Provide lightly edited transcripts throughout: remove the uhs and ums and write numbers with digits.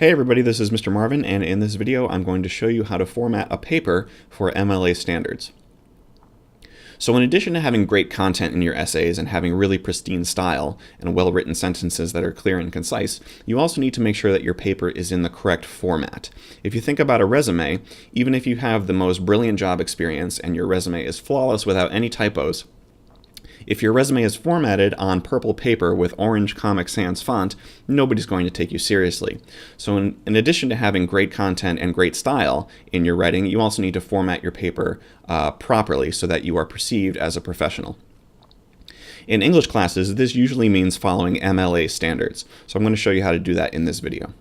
Hey everybody, this is Mr. Marvin, and in this video I'm going to show you how to format a paper for MLA standards. So in addition to having great content in your essays and having really pristine style and well-written sentences that are clear and concise, you also need to make sure that your paper is in the correct format. If you think about a resume, even if you have the most brilliant job experience and your resume is flawless without any typos, if your resume is formatted on purple paper with orange Comic Sans font, nobody's going to take you seriously. So in addition to having great content and great style in your writing, you also need to format your paper properly so that you are perceived as a professional. In English classes, this usually means following MLA standards. So I'm going to show you how to do that in this video.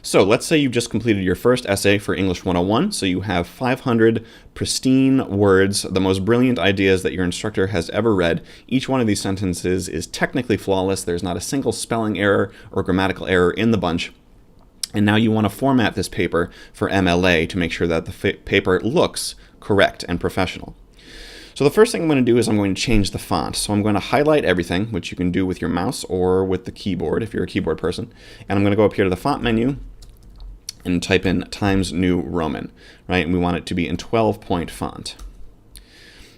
So let's say you've just completed your first essay for English 101, so you have 500 pristine words, the most brilliant ideas that your instructor has ever read. Each one of these sentences is technically flawless. There's not a single spelling error or grammatical error in the bunch. And now you want to format this paper for MLA to make sure that the paper looks correct and professional. So the first thing I'm going to do is I'm going to change the font. So I'm going to highlight everything, which you can do with your mouse or with the keyboard if you're a keyboard person. And I'm going to go up here to the font menu and type in Times New Roman, right? And we want it to be in 12-point font.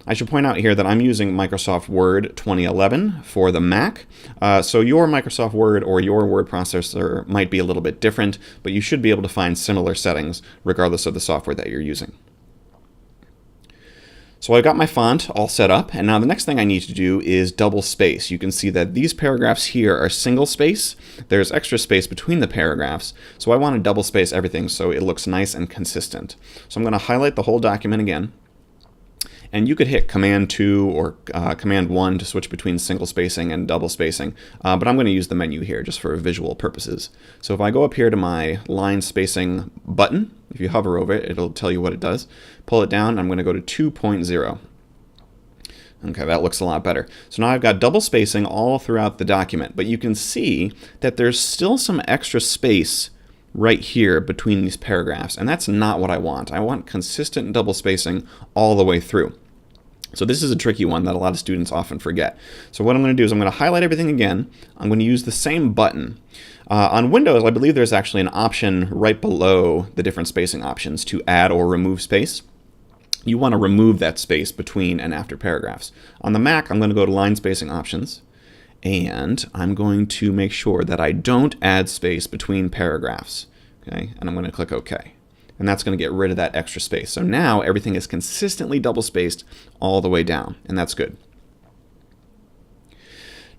I should point out here that I'm using Microsoft Word 2011 for the Mac. So your Microsoft Word or your word processor might be a little bit different, but you should be able to find similar settings regardless of the software that you're using. So I've got my font all set up, and now the next thing I need to do is double space. You can see that these paragraphs here are single space. There's extra space between the paragraphs, so I want to double space everything so it looks nice and consistent. So I'm going to highlight the whole document again, and you could hit Command 2 or Command 1 to switch between single spacing and double spacing, but I'm going to use the menu here just for visual purposes. So if I go up here to my line spacing button, if you hover over it, it'll tell you what it does. Pull it down, I'm going to go to 2.0. Okay, that looks a lot better. So now I've got double spacing all throughout the document, but you can see that there's still some extra space right here between these paragraphs, and that's not what I want. I want consistent double spacing all the way through. So this is a tricky one that a lot of students often forget. So what I'm going to do is I'm going to highlight everything again. I'm going to use the same button. On Windows, I believe there's actually an option right below the different spacing options to add or remove space. You want to remove that space between and after paragraphs. On the Mac, I'm going to go to line spacing options, and I'm going to make sure that I don't add space between paragraphs. Okay, and I'm going to click OK. And that's going to get rid of that extra space. So now everything is consistently double spaced all the way down, and that's good.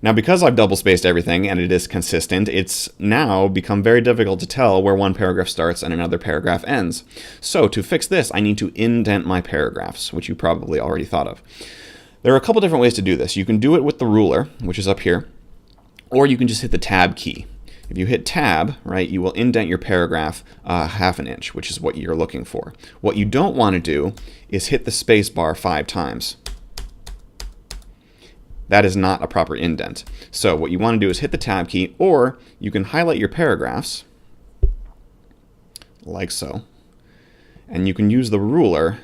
Now because I've double spaced everything and it is consistent, it's now become very difficult to tell where one paragraph starts and another paragraph ends. So to fix this, I need to indent my paragraphs, which you probably already thought of. There are a couple different ways to do this. You can do it with the ruler, which is up here, or you can just hit the Tab key. If you hit Tab, right, you will indent your paragraph half an inch, which is what you're looking for. What you don't want to do is hit the space bar 5 times. That is not a proper indent. So what you want to do is hit the Tab key, or you can highlight your paragraphs, like so, and you can use the ruler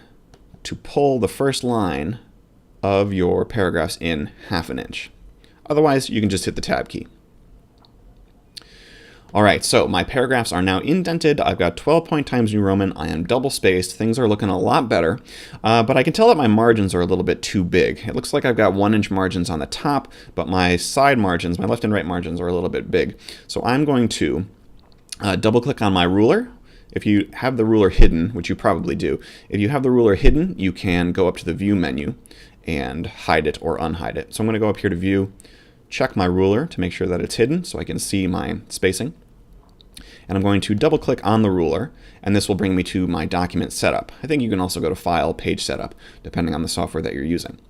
to pull the first line of your paragraphs in half an inch. Otherwise, you can just hit the Tab key. Alright, so my paragraphs are now indented. I've got 12-point Times New Roman. I am double spaced. Things are looking a lot better, but I can tell that my margins are a little bit too big. It looks like I've got 1-inch margins on the top, but my side margins, my left and right margins, are a little bit big. So I'm going to double click on my ruler. If you have the ruler hidden, which you probably do, if you have the ruler hidden, you can go up to the View menu and hide it or unhide it. So I'm going to go up here to View, check my ruler to make sure that it's hidden so I can see my spacing. And I'm going to double click on the ruler, and this will bring me to my document setup. I think you can also go to File, Page Setup, depending on the software that you're using.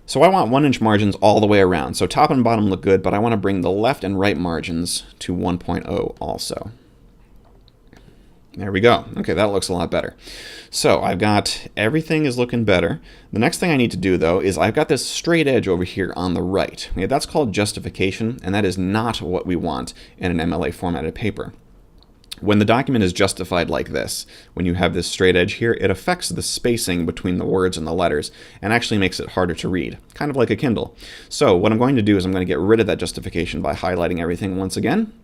So I want 1-inch margins all the way around. So top and bottom look good, but I want to bring the left and right margins to 1.0 also. There we go. Okay, that looks a lot better. So I've got everything is looking better. The next thing I need to do, though, is I've got this straight edge over here on the right. Okay, that's called justification, and that is not what we want in an MLA formatted paper. When the document is justified like this, when you have this straight edge here, it affects the spacing between the words and the letters and actually makes it harder to read, kind of like a Kindle. So what I'm going to do is I'm going to get rid of that justification by highlighting everything once again.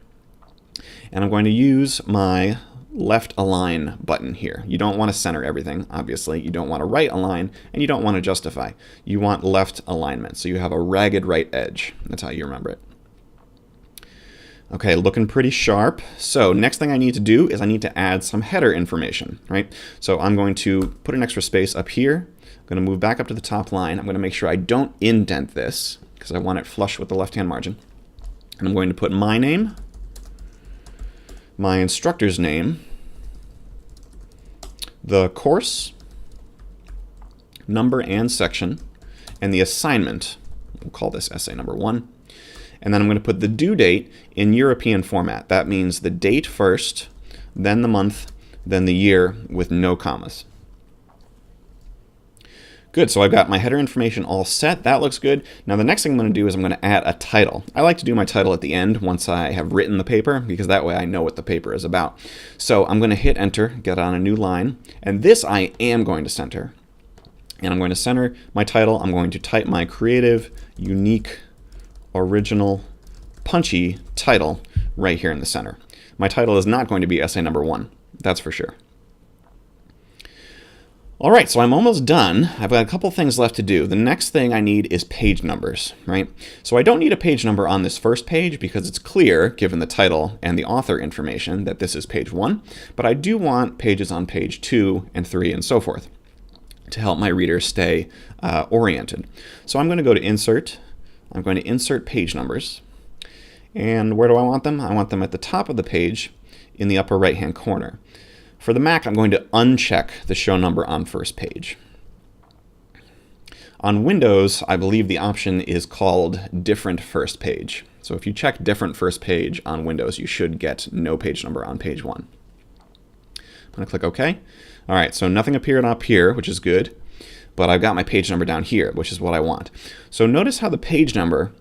And I'm going to use my left align button here. You don't want to center everything, obviously. You don't want to right align, and you don't want to justify. You want left alignment, so you have a ragged right edge. That's how you remember it. Okay, looking pretty sharp. So next thing I need to do is I need to add some header information, right? So I'm going to put an extra space up here. I'm going to move back up to the top line. I'm going to make sure I don't indent this because I want it flush with the left-hand margin. And I'm going to put my name, my instructor's name, the course, number and section, and the assignment. We'll call this essay number 1. And then I'm going to put the due date in European format. That means the date first, then the month, then the year with no commas. Good, so I've got my header information all set. That looks good. Now the next thing I'm going to do is I'm going to add a title. I like to do my title at the end once I have written the paper because that way I know what the paper is about. So I'm going to hit enter, get on a new line, and this I am going to center. And I'm going to center my title. I'm going to type my creative, unique, original, punchy title right here in the center. My title is not going to be essay number 1. That's for sure. All right, so I'm almost done. I've got a couple things left to do. The next thing I need is page numbers, right? So I don't need a page number on this first page because it's clear, given the title and the author information, that this is page 1. But I do want pages on page 2 and 3 and so forth to help my readers stay oriented. So I'm going to go to Insert. I'm going to insert page numbers. And where do I want them? I want them at the top of the page in the upper right-hand corner. For the Mac, I'm going to uncheck the show number on first page. On Windows, I believe the option is called different first page. So if you check different first page on Windows, you should get no page number on page 1. I'm going to click OK. All right, so nothing appeared up here, which is good. But I've got my page number down here, which is what I want. So notice how the page number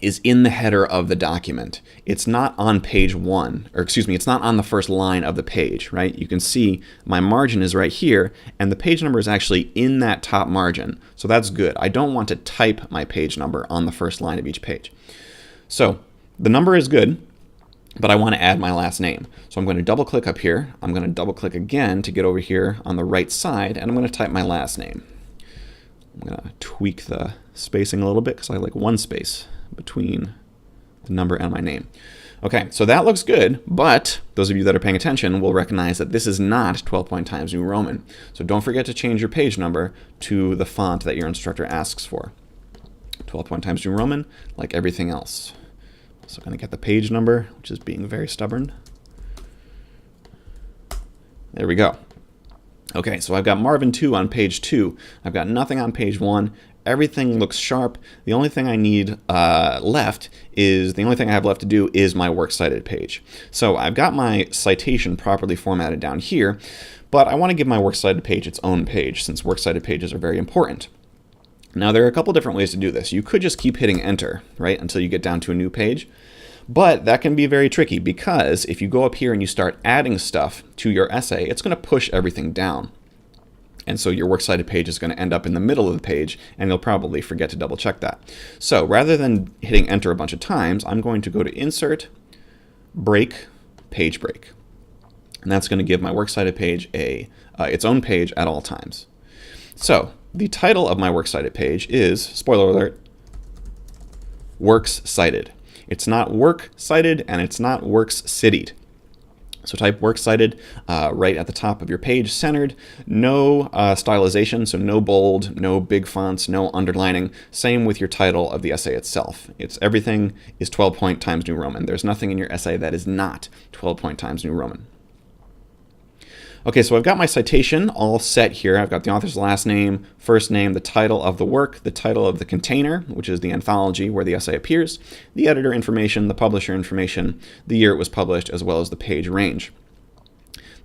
is in the header of the document. It's not on page 1, or excuse me, it's not on the first line of the page, right? You can see my margin is right here, and the page number is actually in that top margin. So that's good. I don't want to type my page number on the first line of each page. So the number is good, but I want to add my last name. So I'm going to double click up here. I'm going to double click again to get over here on the right side, and I'm going to type my last name. I'm going to tweak the spacing a little bit because I like one space between the number and my name. Okay, so that looks good, but those of you that are paying attention will recognize that this is not 12-point Times New Roman. So don't forget to change your page number to the font that your instructor asks for. 12-point Times New Roman, like everything else. So I'm going to get the page number, which is being very stubborn. There we go. Okay, so I've got Marvin 2 on page 2. I've got nothing on page 1. Everything looks sharp. The only thing I need the only thing I have left to do is my works cited page. So I've got my citation properly formatted down here, but I want to give my works cited page its own page since works cited pages are very important. Now there are a couple different ways to do this. You could just keep hitting enter, right, until you get down to a new page. But that can be very tricky because if you go up here and you start adding stuff to your essay, it's going to push everything down. And so your works cited page is going to end up in the middle of the page, and you'll probably forget to double check that. So rather than hitting enter a bunch of times, I'm going to go to Insert, Break, Page Break. And that's going to give my works cited page its own page at all times. So the title of my works cited page is, spoiler alert, Works Cited. It's not work cited and it's not works cited. So type works cited right at the top of your page, centered, no stylization, so no bold, no big fonts, no underlining. Same with your title of the essay itself. Everything is 12-point Times New Roman. There's nothing in your essay that is not 12-point Times New Roman. Okay, so I've got my citation all set here. I've got the author's last name, first name, the title of the work, the title of the container, which is the anthology where the essay appears, the editor information, the publisher information, the year it was published, as well as the page range.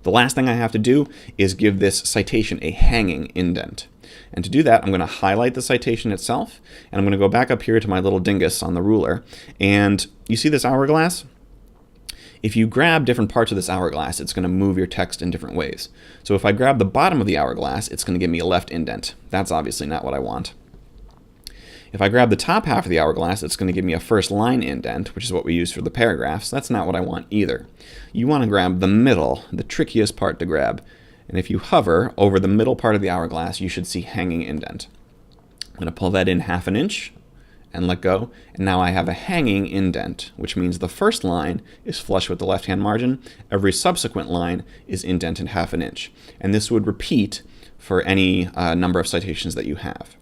The last thing I have to do is give this citation a hanging indent. And to do that, I'm going to highlight the citation itself, and I'm going to go back up here to my little dingus on the ruler. And you see this hourglass? If you grab different parts of this hourglass, it's going to move your text in different ways. So if I grab the bottom of the hourglass, it's going to give me a left indent. That's obviously not what I want. If I grab the top half of the hourglass, it's going to give me a first line indent, which is what we use for the paragraphs. That's not what I want either. You want to grab the middle, the trickiest part to grab. And if you hover over the middle part of the hourglass, you should see hanging indent. I'm going to pull that in 1/2 inch and let go. And now I have a hanging indent, which means the first line is flush with the left-hand margin. Every subsequent line is indented 1/2 inch. And this would repeat for any number of citations that you have.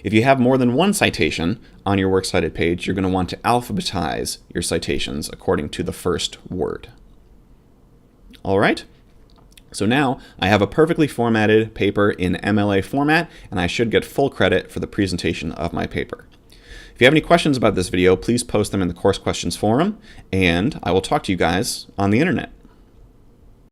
If you have more than one citation on your Works Cited page, you're going to want to alphabetize your citations according to the first word. All right? So now I have a perfectly formatted paper in MLA format, and I should get full credit for the presentation of my paper. If you have any questions about this video, please post them in the Course Questions forum, and I will talk to you guys on the internet.